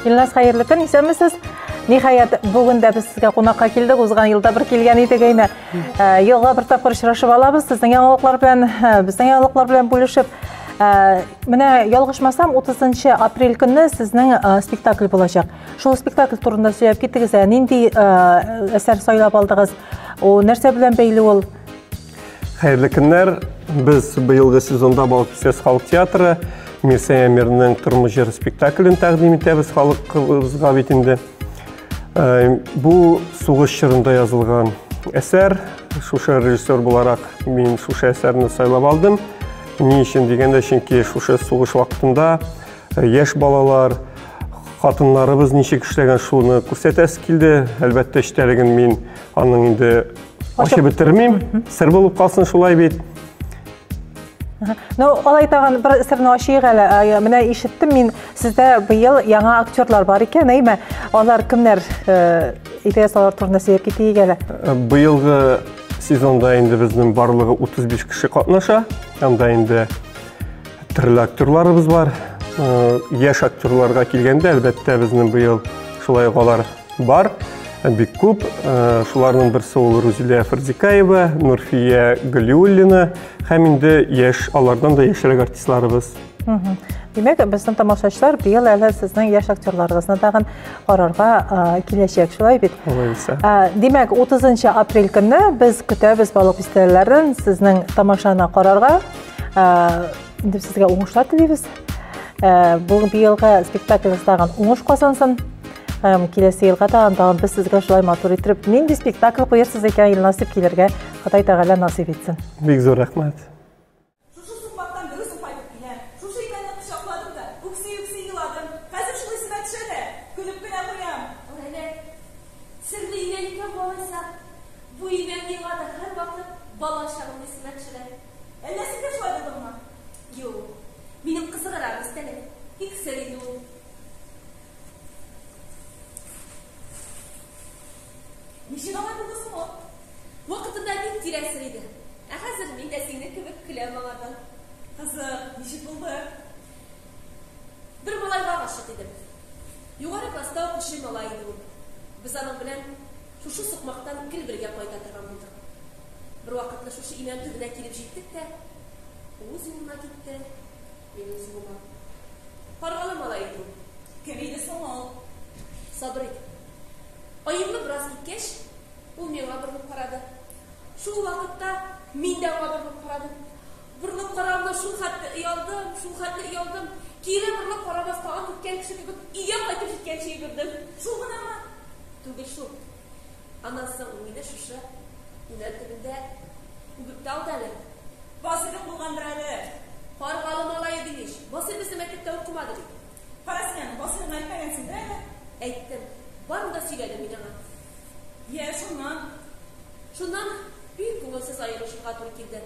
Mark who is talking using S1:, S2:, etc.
S1: Илназ, хайырлы көн, исәнмесез? Ниһаят, бүген дә без сезгә кунакка килдек. Узган елда бер килгән идек әйне. Елга бер тапкыр очрашып алабыз. Сезнең яңалыклар белән, безнең яңалыклар белән бүлешеп. Менә ялгышмасам, 30 апрель көнне сезнең спектакль булачак. Шул спектакль турында сөйләп китегез. Нинди әсәр сайлап алдыгыз? О, нәрсә белән бәйле ул?
S2: Хайырлы көннәр. Без быелгы сезонда Балкисес халык театры Мирсәя Әмирнең тормыш җыры спектаклен тәкъдим итәбез халыкыбызга бит инде. Бу сугыш чорында язылган әсәр. Шушы режиссер буларак мин шушы әсәрне сайлап алдым. Ни өчен дигәндә, чөнки шушы сугыш вакытында яшь балалар, хатыннарыбыз ничек эшләгән шуны күрсәтәсе килде. Әлбәттә, эчтәлеген мин аның инде ачып бетермим. Сер булып калсын шулай бит.
S1: Ну, алай тагын бер сырны ачыйк әле. Менә ишеттем мин, сездә быел яңа актерлар бар икән, әйме? Алар кемнәр? Идеялар турында сөйләп китик әле.
S2: Быелгы сезонда инде безнең барлыгы 35 кеше катнаша. Анда инде төрле актерларыбыз бар. Яшь актерларга килгәндә, әлбәттә, безнең быел шулай алар бар. Бик күп. Шуларның берсе ул Рузилия Ферзикаева, Нурфия Галиуллина, һәм инде яшь, алардан да яшьрәк артистларыбыз.
S1: Димәк, безнең тамашачылар быел әле сезнең яшь актерларыгызны тагын карарга киләчәк, шулай бит? Димәк, 30 апрель көнне без көтәбез балык фестивальләрен сезнең тамашаны карарга. Инде сезгә уңышлар телибез. Бу быелгы спектакльгез тагын уңыш казансын. Киләсе елга тагын без сезгә шулай матур итеп, нинди спектакль куярсыз икән, ел насыйп килергә, Ходай Тәгалә насыйп итсен.
S2: Бик зур рәхмәт.
S3: Шушы сумматтан дөрес упайтып килә. Шушы икәнне кочакладым да, үкси-үкси еладым. Хәзер шулай сиңа төшәдә. Көлеп кенә куям.
S4: Әнә, серле иңәлеккә баласа, бу иңәк миңа да һәр вакыт бала чагымны исемә төшерә.
S3: Әллә син дә шулай булдыңмы?
S4: Юк, минем кызыграк өстәле. Бик сер иде ул.
S3: Ничек алай булдысың ул?
S4: Вакытында бик тирәсер иде. Ә хәзер мин дә сиңне кебек көләм аңардан.
S3: Кызык, ничек булды?
S4: Бер малайга гашык идем. Югары класста укучы малай иде ул. Без аның белән шушы сукмактан гел бергә кайта торган булдык. Бер вакытны шушы имән төбенә килеп җиттек тә, үз юлына китте, мин үз юлыма. Каргалы малай иде ул.
S3: Кем иде соң ул?
S4: Сабыр ит. Аемны бераз киткәч, ул миңа борылып карады. Шул вакытта мин дә аңа борылып карадым. Борылып каравымда шул хәтле оялдым. Кире борылып карабас тагын киткән кеше кебек өйгә кайтып җиткәнче йөгердем.
S3: Шул гынамы?
S4: Түгел шул. Аннан соң мине шушы имән төбендә үбеп тә алды әле.
S3: Басырып булгандыр әле.
S4: Каргалы малай иде ич. Басыр безнең мәктәптә укымады бит.
S3: Карасың, басырын әйтмәгәнсең дә әле.
S4: Әйттем. Барын да сөйләдем мин аңа.
S3: Я, шуннан.
S4: Шуннан бик күңелсез аерылышырга туры килде.